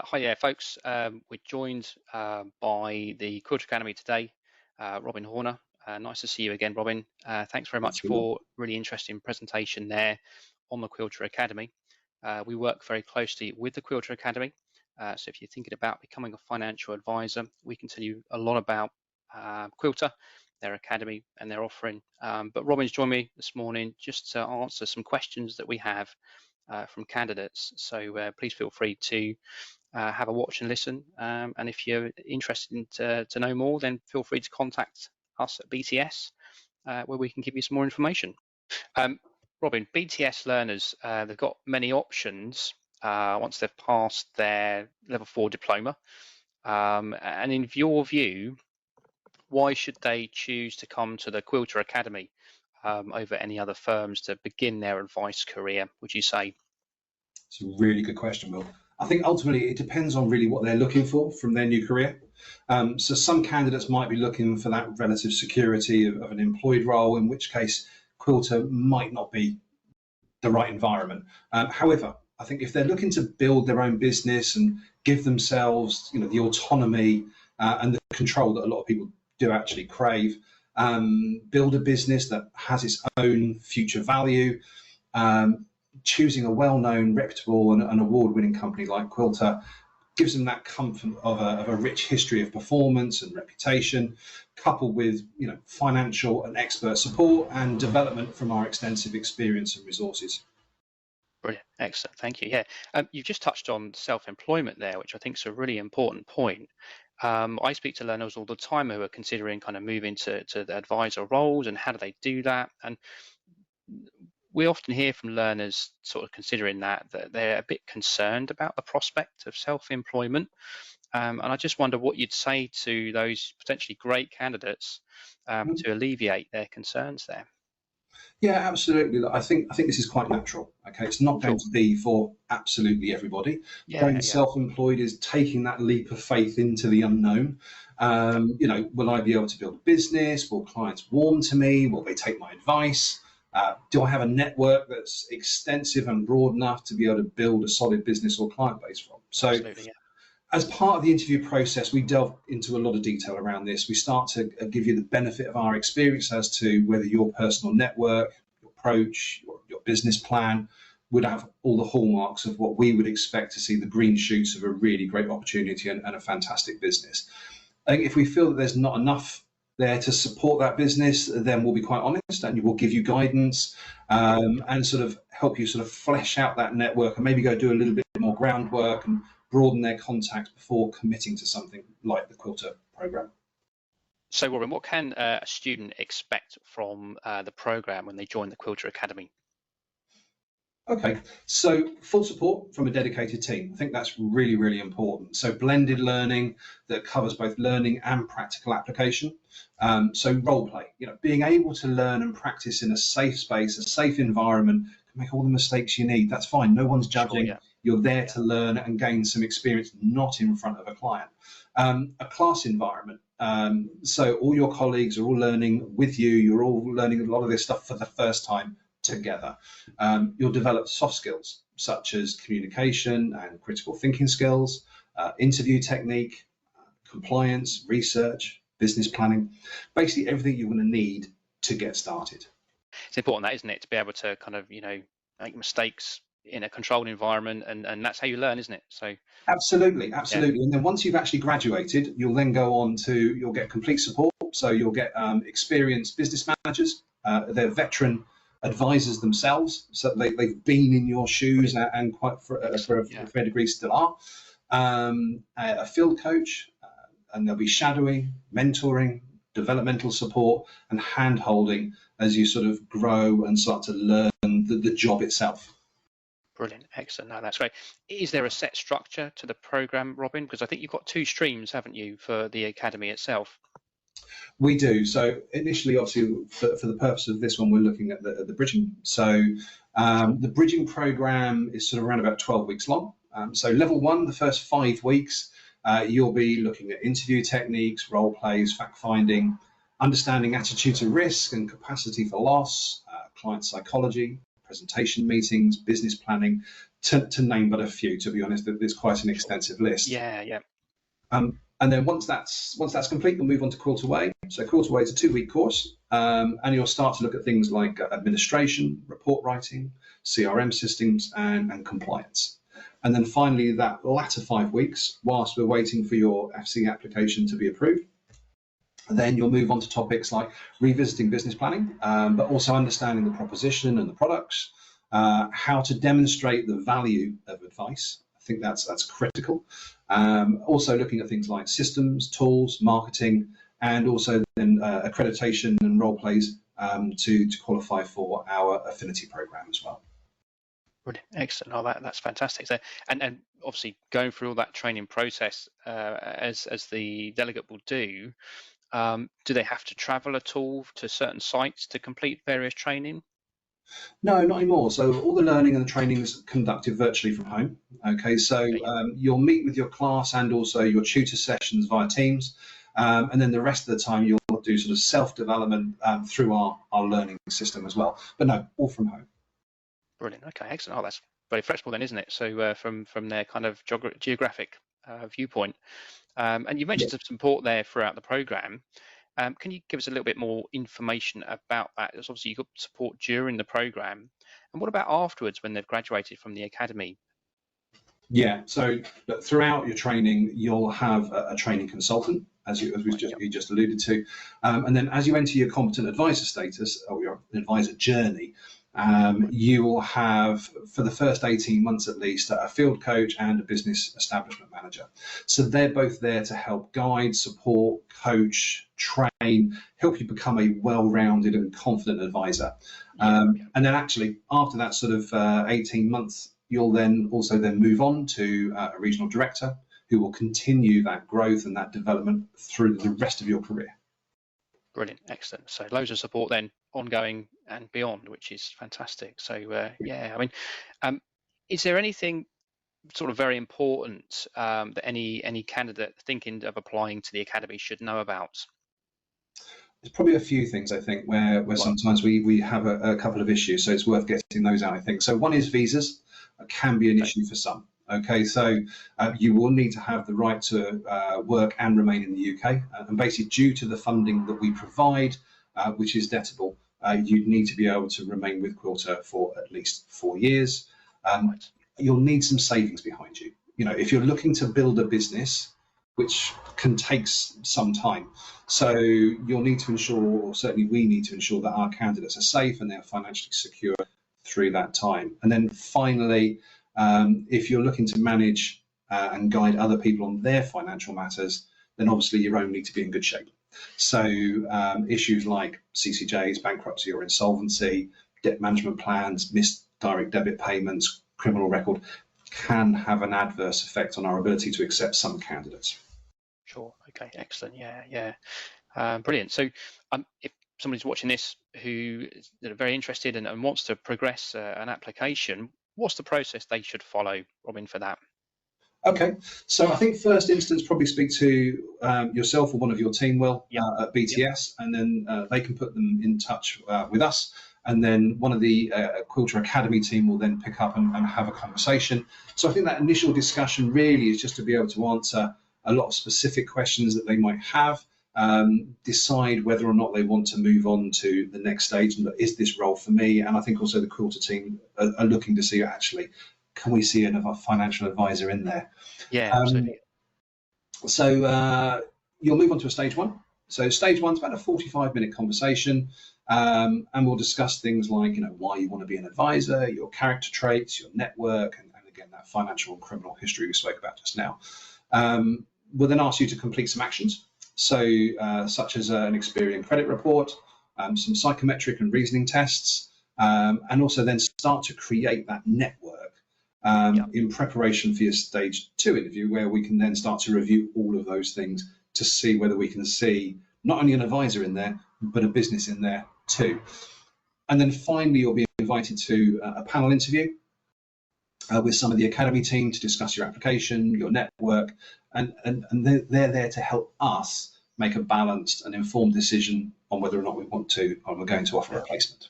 Hi there, folks. We're joined by the Quilter Academy today, Robin Horner. Nice to see you again, Robin. Thanks very much Absolutely. for really interesting presentation there on the Quilter Academy. We work very closely with the Quilter Academy. So if you're thinking about becoming a financial advisor, we can tell you a lot about Quilter, their academy and their offering. But Robin's joined me this morning just to answer some questions that we have from candidates. So please feel free to have a watch and listen. And if you're interested to know more, then feel free to contact us at BTS, where we can give you some more information. Robin, BTS learners, they've got many options once they've passed their level 4 diploma. And in your view, why should they choose to come to the Quilter Academy over any other firms to begin their advice career, would you say? It's a really good question, Will. I think ultimately it depends on really what they're looking for from their new career. So some candidates might be looking for that relative security of an employed role, in which case Quilter might not be the right environment. However, I think if they're looking to build their own business and give themselves, the autonomy and the control that a lot of people do actually crave, build a business that has its own future value. Choosing a well-known, reputable and award-winning company like Quilter gives them that comfort of a rich history of performance and reputation, coupled with financial and expert support and development from our extensive experience and resources. Brilliant, excellent, thank you. Yeah, you've just touched on self-employment there, which I think is a really important point. I speak to learners all the time who are considering kind of moving to the advisor roles, and how do they do that? And we often hear from learners sort of considering that they're a bit concerned about the prospect of self-employment. And I just wonder what you'd say to those potentially great candidates to alleviate their concerns there. Yeah, absolutely. I think this is quite natural. Okay, it's not going to be for absolutely everybody. Going self-employed is taking that leap of faith into the unknown. Will I be able to build a business? Will clients warm to me? Will they take my advice? Do I have a network that's extensive and broad enough to be able to build a solid business or client base from? So as part of the interview process, we delve into a lot of detail around this. We start to give you the benefit of our experience as to whether your personal network, your approach, your business plan would have all the hallmarks of what we would expect to see the green shoots of a really great opportunity and a fantastic business. I think if we feel that there's not enough there to support that business, then we'll be quite honest and we'll give you guidance and sort of help you sort of flesh out that network and maybe go do a little bit more groundwork and broaden their contacts before committing to something like the Quilter program. So, Robin, what can a student expect from the program when they join the Quilter Academy? Okay, so full support from a dedicated team. I think that's really, really important. So blended learning that covers both learning and practical application. So role play, being able to learn and practice in a safe space, a safe environment, can make all the mistakes you need. That's fine. No one's judging. Sure, yeah. You're there to learn and gain some experience, not in front of a client. A class environment. So all your colleagues are all learning with you. You're all learning a lot of this stuff for the first time together. You'll develop soft skills such as communication and critical thinking skills, interview technique, compliance, research, business planning, basically everything you're going to need to get started. It's important, that, isn't it, to be able to kind of, make mistakes in a controlled environment, and that's how you learn, isn't it? So absolutely. Yeah. And then once you've actually graduated, you'll then go on you'll get complete support. So you'll get experienced business managers, they're veteran advisors themselves, so they've been in your shoes and quite for a fair degree still are. A field coach, and there'll be shadowing, mentoring, developmental support, and hand-holding as you sort of grow and start to learn the job itself. Brilliant, excellent. No, that's great. Is there a set structure to the program, Robin? Because I think you've got 2 streams, haven't you, for the academy itself? We do. So initially, obviously, for the purpose of this one, we're looking at the bridging. So the bridging program is sort of around about 12 weeks long. So level 1, the first 5 weeks, you'll be looking at interview techniques, role plays, fact finding, understanding attitude to risk and capacity for loss, client psychology, presentation meetings, business planning, to name but a few. To be honest, there's quite an extensive list. Yeah. And then once that's complete, we'll move on to Quilter Way. So Quilter Way is a 2-week course, and you'll start to look at things like administration, report writing, CRM systems, and compliance. And then finally, that latter 5 weeks, whilst we're waiting for your FC application to be approved, then you'll move on to topics like revisiting business planning, but also understanding the proposition and the products, how to demonstrate the value of advice. I think that's critical. Also looking at things like systems, tools, marketing, and also then accreditation and role plays to qualify for our affinity program as well. Brilliant, excellent. Oh, that's fantastic. So, and obviously going through all that training process as the delegate will do they have to travel at all to certain sites to complete various training? No, not anymore. So all the learning and the training is conducted virtually from home. Okay, so you'll meet with your class and also your tutor sessions via Teams, and then the rest of the time you'll do sort of self-development through our learning system as well. But no, all from home. Brilliant. Okay, excellent. Oh, that's very flexible then, isn't it? So from their kind of geographic viewpoint, and you mentioned some support there throughout the program. Can you give us a little bit more information about that? Because obviously you've got support during the program, and what about afterwards when they've graduated from the academy? Yeah, so throughout your training, you'll have a training consultant, as you just alluded to, and then as you enter your competent advisor status or your advisor journey, you will have, for the first 18 months at least, a field coach and a business establishment manager. So they're both there to help guide, support, coach, train, help you become a well-rounded and confident advisor. And then actually, after that sort of 18 months, you'll then move on to a regional director who will continue that growth and that development through the rest of your career. Brilliant, excellent. So loads of support then, ongoing and beyond, which is fantastic. So I mean, is there anything sort of very important that any candidate thinking of applying to the academy should know about? There's probably a few things, I think, where sometimes we have a couple of issues, so it's worth getting those out, I think. So one is visas can be an issue for some. Okay, so you will need to have the right to work and remain in the UK, and basically due to the funding that we provide, which is debtable, you'd need to be able to remain with Quilter for at least 4 years. You'll need some savings behind you. You know, if you're looking to build a business, which can take some time, so you'll need to ensure, or certainly we need to ensure, that our candidates are safe and they're financially secure through that time. And then finally, if you're looking to manage and guide other people on their financial matters, then obviously your own need to be in good shape. So issues like CCJs, bankruptcy or insolvency, debt management plans, missed direct debit payments, criminal record can have an adverse effect on our ability to accept some candidates. Sure. Okay. Excellent. Yeah. Brilliant. So if somebody's watching this who is very interested and wants to progress an application, what's the process they should follow, Robin, for that? Okay, so I think first instance, probably speak to yourself or one of your team will at BTS, and then they can put them in touch with us, and then one of the Quilter Academy team will then pick up and have a conversation. So I think that initial discussion really is just to be able to answer a lot of specific questions that they might have, decide whether or not they want to move on to the next stage, and is this role for me? And I think also the Quilter team are looking to see, actually, can we see a financial advisor in there? Yeah, absolutely. So you'll move on to a stage one. So stage one's about a 45-minute conversation, and we'll discuss things like, why you want to be an advisor, your character traits, your network, and again, that financial and criminal history we spoke about just now. We'll then ask you to complete some actions. So such as an Experian credit report, some psychometric and reasoning tests, and also then start to create that network in preparation for your stage 2 interview, where we can then start to review all of those things to see whether we can see not only an advisor in there, but a business in there too. And then finally, you'll be invited to a panel interview with some of the academy team to discuss your application, your network, and they're there to help us make a balanced and informed decision on whether or not we're going to offer a placement.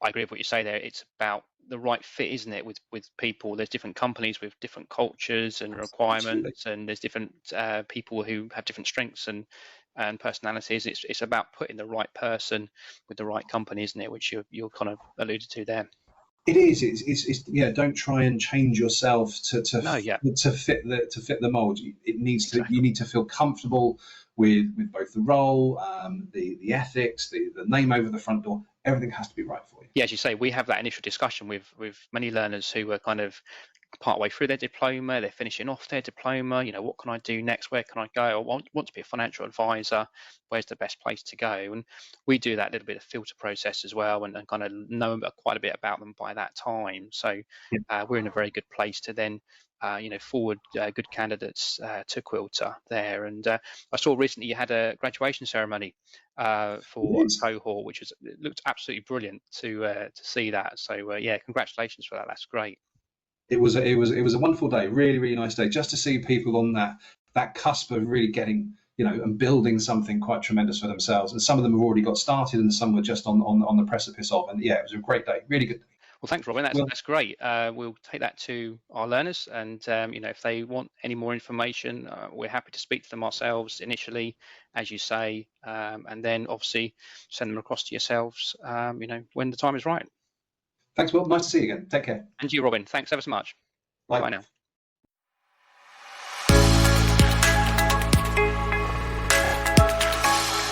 I agree with what you say there. It's about the right fit, isn't it, with people? There's different companies with different cultures and requirements, and there's different people who have different strengths and personalities. It's about putting the right person with the right company, isn't it? Which you're kind of alluded to there. It is. It's yeah. Don't try and change yourself No, yeah, to fit the mold. It needs to. exactly. You need to feel comfortable with both the role, the ethics, the name over the front door. Everything has to be right for you. Yeah, as you say, we have that initial discussion with many learners who are kind of partway through their diploma, they're finishing off their diploma. What can I do next? Where can I go? I want to be a financial advisor. Where's the best place to go? And we do that little bit of filter process as well, and kind of know quite a bit about them by that time. So Yeah. we're in a very good place to then forward good candidates to Quilter there. And I saw recently you had a graduation ceremony for It a is. cohort, which it looked absolutely brilliant to see that. So yeah, congratulations for that. That's great. It was a wonderful day, really, really nice day, just to see people on that cusp of really getting, and building something quite tremendous for themselves. And some of them have already got started, and some were just on the precipice of. And yeah, it was a great day, really good day. Well, thanks, Robin. Well, That's great. We'll take that to our learners, and if they want any more information, we're happy to speak to them ourselves initially, as you say, and then obviously send them across to yourselves, when the time is right. thanks, Will. Nice to see you again. Take care. And you, Robin. Thanks ever so much. Bye Bye. bye now.